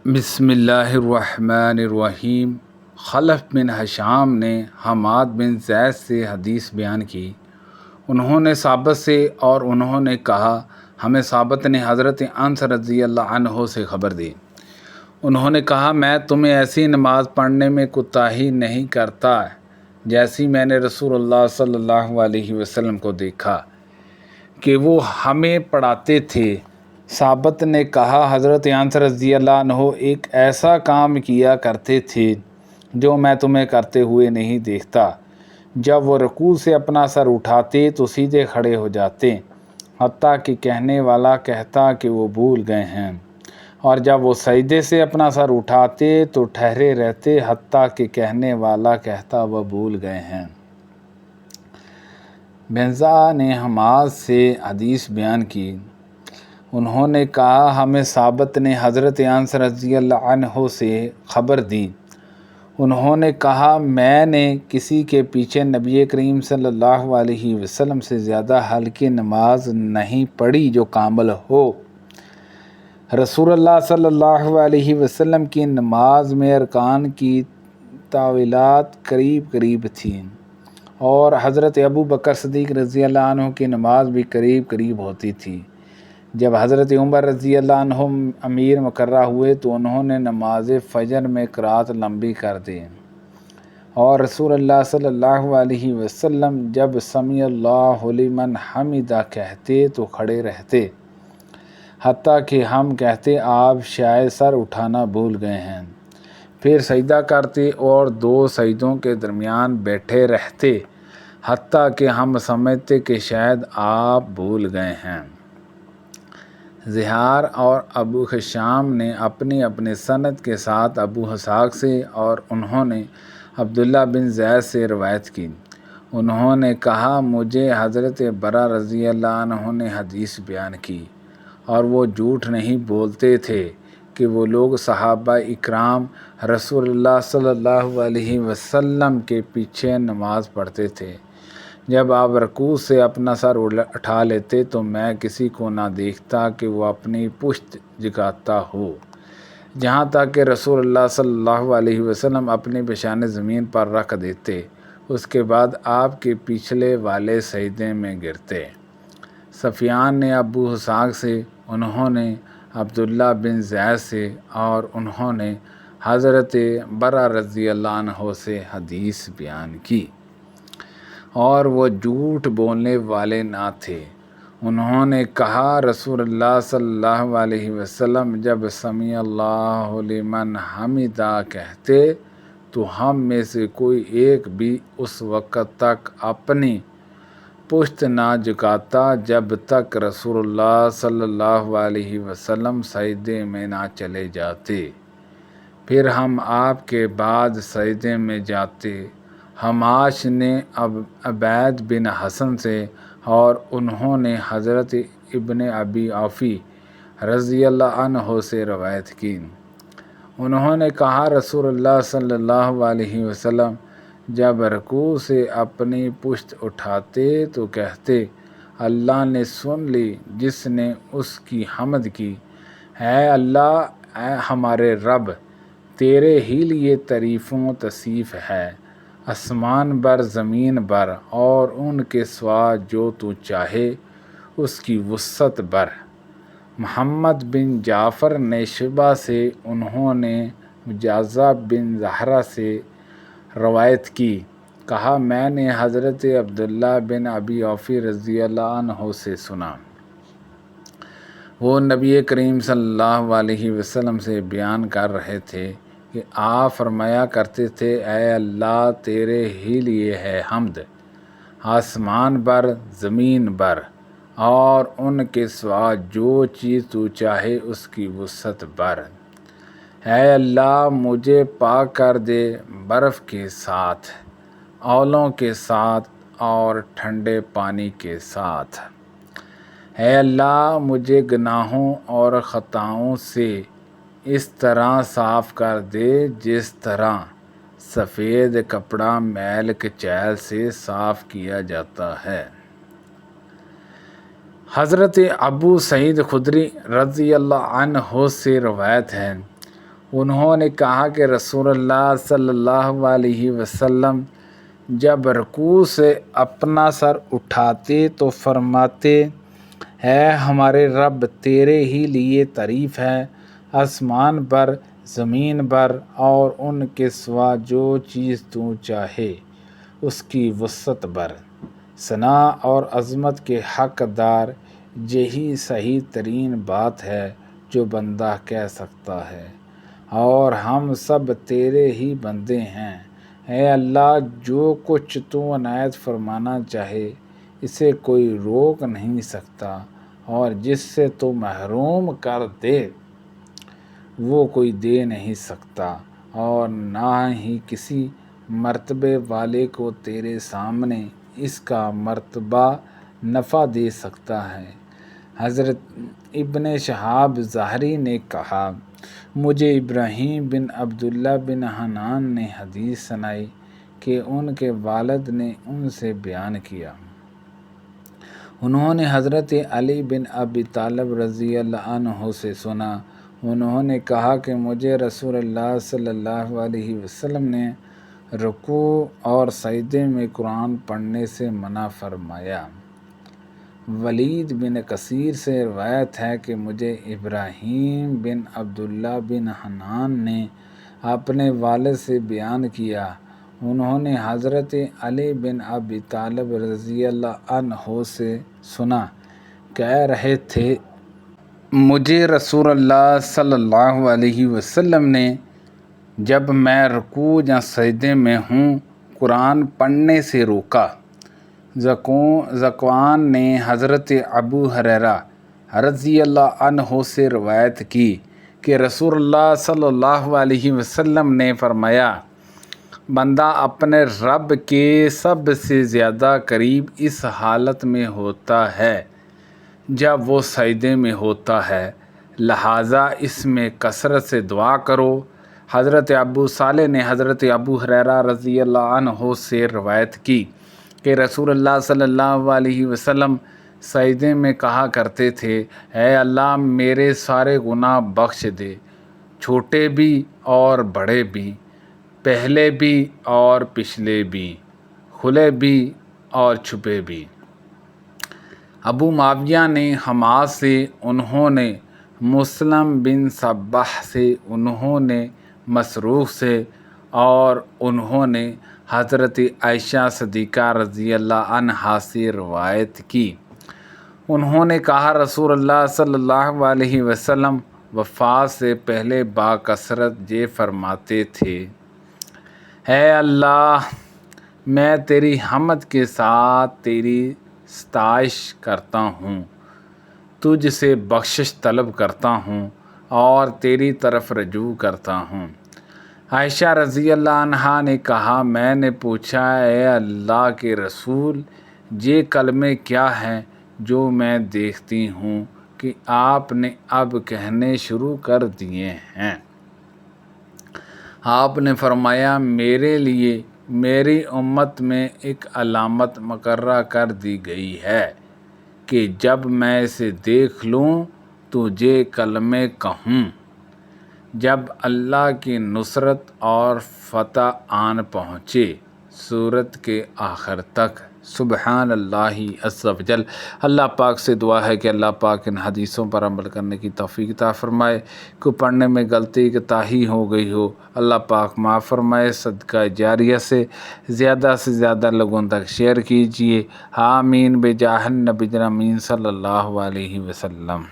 बिस्मिल्लाहिर्रहमानिर्रहीम। खलफ बिन हशाम ने हमाद बिन ज़ैद से हदीस बयान की। उन्होंने साबत से और उन्होंने कहा हमें साबत ने हज़रत अनस रज़ियल्लाहु अन्हु से ख़बर दी। उन्होंने कहा मैं तुम्हें ऐसी नमाज़ पढ़ने में कोताही नहीं करता जैसी मैंने रसूलुल्लाह सल्लल्लाहु अलैहि वसल्लम को देखा कि वो हमें पढ़ाते थे। साबत ने कहा हज़रत अनस रज़ियल्लाहु अन्हु एक ऐसा काम किया करते थे जो मैं तुम्हें करते हुए नहीं देखता। जब वो रुकू से अपना सर उठाते तो सीधे खड़े हो जाते, हत्ता कि कहने वाला कहता कि वो भूल गए हैं, और जब वो सजदे से अपना सर उठाते तो ठहरे रहते, हत्ता कि कहने वाला कहता वह भूल गए हैं। बेंज़ा ने हमाद से हदीस बयान की। उन्होंने कहा हमें साबत ने हज़रत अनस रज़ियल्लाहु अन्हु से ख़बर दी। उन्होंने कहा मैंने किसी के पीछे नबी करीम सल्लल्लाहु अलैहि वसल्लम से ज़्यादा हल्की नमाज नहीं पढ़ी जो कामिल हो। रसूलुल्लाह सल्लल्लाहु अलैहि वसल्लम की नमाज में अरकान की तावीलात करीब करीब थीं, और हज़रत अबू बकर सिद्दीक़ रज़ियल्लाहु अन्हु की नमाज भी करीब करीब होती थी। जब हज़रत उमर रज़ियल्लाहु अन्हु अमीर मुकर्रर हुए तो उन्होंने नमाज फ़जर में क़राअत लंबी कर दी, और रसूलुल्लाह सल्लल्लाहु अलैहि वसल्लम जब समी अल्लाहु लिमन हमिदा कहते तो खड़े रहते, हत्ता कि हम कहते आप शायद सर उठाना भूल गए हैं। फिर सजदा करते और दो सजदों के दरमियान बैठे रहते, हत्ता कि हम समझते कि शायद आप भूल गए हैं। ज़िहार और अबू हशाम ने अपनी अपने सनद के साथ अबू हसाक से और उन्होंने अब्दुल्ला बिन ज़ैद से रवायत की। उन्होंने कहा मुझे हज़रत बरा रज़ियल्लाहु अन्हु ने हदीस बयान की, और वो झूठ नहीं बोलते थे कि वो लोग सहाबा इकराम रसूलुल्लाह सल्लल्लाहु अलैहि वसल्लम के पीछे नमाज़ पढ़ते थे। जब आप रुकू से अपना सर उठा लेते तो मैं किसी को ना देखता कि वो अपनी पुश्त झुकाता हो, जहाँ तक कि रसूलुल्लाह सल्लल्लाहु अलैहि वसल्लम अपनी पेशानी ज़मीन पर रख देते, उसके बाद आपके पिछले वाले सजदे में गिरते। सफ़ियान ने अबू हसाक से, उन्होंने अब्दुल्ला बिन ज़ैद से, और उन्होंने हज़रत बरा रज़ियल्लाहु अन्हु से हदीस बयान की, और वो झूठ बोलने वाले ना थे। उन्होंने कहा रसूलुल्लाह सल्लल्लाहु अलैहि वसल्लम जब समी अल्लाहु लिमन हमिदा कहते तो हम में से कोई एक भी उस वक़्त तक अपनी पुश्त ना झुकाता जब तक रसूलुल्लाह सल्लल्लाहु अलैहि वसल्लम सजदे में ना चले जाते। फिर हम आपके बाद सजदे में जाते। हमाश ने अबैद बिन हसन से, और उन्होंने हज़रत इब्ने अबी औफ़ी रज़ियल्लाहु अन्हु से रवायत की। उन्होंने कहा रसूलुल्लाह सल्लल्लाहु अलैहि वसल्लम जब रुकू से अपनी पुश्त उठाते तो कहते अल्लाह ने सुन ली जिसने उसकी हमद की। है अल्लाह, ऐ हमारे रब, तेरे ही लिए तारीफ़ों तसीफ़ है, आसमान बर ज़मीन बर और उनके सिवा जो तू चाहे उसकी वुसअत बर। मोहम्मद बिन जाफ़र ने शुबा से, उन्होंने मुजाज़ा बिन ज़हरा से रवायत की। कहा मैंने हज़रत अब्दुल्ला बिन अबी औफ़ी रज़ियल्लाहु अन्हु से सुना। वो नबी करीम सल्लल्लाहु अलैहि वसल्लम से बयान कर रहे थे कि आप फरमाया करते थे ऐ अल्लाह तेरे ही लिए है हम्द, आसमान बर ज़मीन बर और उनके सिवा जो चीज़ तू चाहे उसकी वुसअत बर। ऐ अल्लाह मुझे पाक कर दे बर्फ़ के साथ, औलों के साथ और ठंडे पानी के साथ। ऐ अल्लाह मुझे गुनाहों और ख़ताओं से इस तरह साफ़ कर दे जिस तरह सफ़ेद कपड़ा मैल कचैल से साफ़ किया जाता है। हज़रत अबू सईद खुदरी रज़ियल्लाहु अन्हु से रवायत है, انہوں نے کہا کہ رسول اللہ صلی اللہ علیہ وسلم جب رکوع سے اپنا سر اٹھاتے تو فرماتے، اے ہمارے رب، تیرے ہی لیے تعریف ہے، آسمان پر، زمین پر اور ان کے سوا جو چیز تو چاہے اس کی وسعت پر، ثنا اور عظمت کے حقدار۔ یہی صحیح ترین بات ہے جو بندہ کہہ سکتا ہے، اور ہم سب تیرے ہی بندے ہیں۔ اے اللہ، جو کچھ تو عنایت فرمانا چاہے اسے کوئی روک نہیں سکتا، اور جس سے تو محروم کر دے وہ کوئی دے نہیں سکتا، اور نہ ہی کسی مرتبے والے کو تیرے سامنے اس کا مرتبہ نفع دے سکتا ہے۔ حضرت ابن شہاب ظاہری نے کہا، مجھے ابراہیم بن عبداللہ بن حنان نے حدیث سنائی کہ ان کے والد نے ان سے بیان کیا۔ انہوں نے حضرت علی بن ابی طالب رضی اللہ عنہ سے سنا، انہوں نے کہا کہ مجھے رسول اللہ صلی اللہ علیہ وسلم نے رکوع اور سجدے میں قرآن پڑھنے سے منع فرمایا۔ ولید بن کثیر سے روایت ہے کہ مجھے ابراہیم بن عبداللہ بن حنان نے اپنے والد سے بیان کیا، انہوں نے حضرت علی بن ابی طالب رضی اللہ عنہ سے سنا، کہہ رہے تھے، مجھے رسول اللہ صلی اللہ علیہ وسلم نے جب میں رکوع یا سجدے میں ہوں قرآن پڑھنے سے روکا۔ ذکوان نے حضرت ابو ہریرہ رضی اللہ عنہ سے روایت کی کہ رسول اللہ صلی اللہ علیہ وسلم نے فرمایا، بندہ اپنے رب کے سب سے زیادہ قریب اس حالت میں ہوتا ہے جب وہ سجدے میں ہوتا ہے، لہٰذا اس میں کثرت سے دعا کرو۔ حضرت ابو صالح نے حضرت ابو ہریرہ رضی اللہ عنہ سے روایت کی کہ رسول اللہ صلی اللہ علیہ وسلم سجدے میں کہا کرتے تھے، اے اللہ، میرے سارے گناہ بخش دے، چھوٹے بھی اور بڑے بھی، پہلے بھی اور پچھلے بھی، کھلے بھی اور چھپے بھی۔ ابو معاویہ نے حماد سے، انہوں نے مسلم بن صباح سے، انہوں نے مسروق سے، اور انہوں نے حضرت عائشہ صدیقہ رضی اللہ عنہا سے روایت کی، انہوں نے کہا رسول اللہ صلی اللہ علیہ وسلم وفات سے پہلے باکثرت یہ فرماتے تھے، اے اللہ، میں تیری حمد کے ساتھ تیری ستائش کرتا ہوں، تجھ سے بخشش طلب کرتا ہوں اور تیری طرف رجوع کرتا ہوں۔ عائشہ رضی اللہ عنہا نے کہا، میں نے پوچھا، اے اللہ کے رسول، یہ کلمے کیا ہیں جو میں دیکھتی ہوں کہ آپ نے اب کہنے شروع کر دیے ہیں؟ آپ نے فرمایا، میرے لیے میری امت میں ایک علامت مقررہ کر دی گئی ہے کہ جب میں اسے دیکھ لوں تو یہ کلمے کہوں، جب اللہ کی نصرت اور فتح آن پہنچے، سورت کے آخر تک۔ سبحان اللہ عز و جل۔ اللہ پاک سے دعا ہے کہ اللہ پاک ان حدیثوں پر عمل کرنے کی توفیق عطا فرمائے۔ کوئی پڑھنے میں غلطی کوتاہی ہو گئی ہو، اللہ پاک معاف فرمائے۔ صدقہ جاریہ سے زیادہ لوگوں تک شیئر کیجیے۔ آمین بجاہ النبی امین صلی اللہ علیہ وسلم۔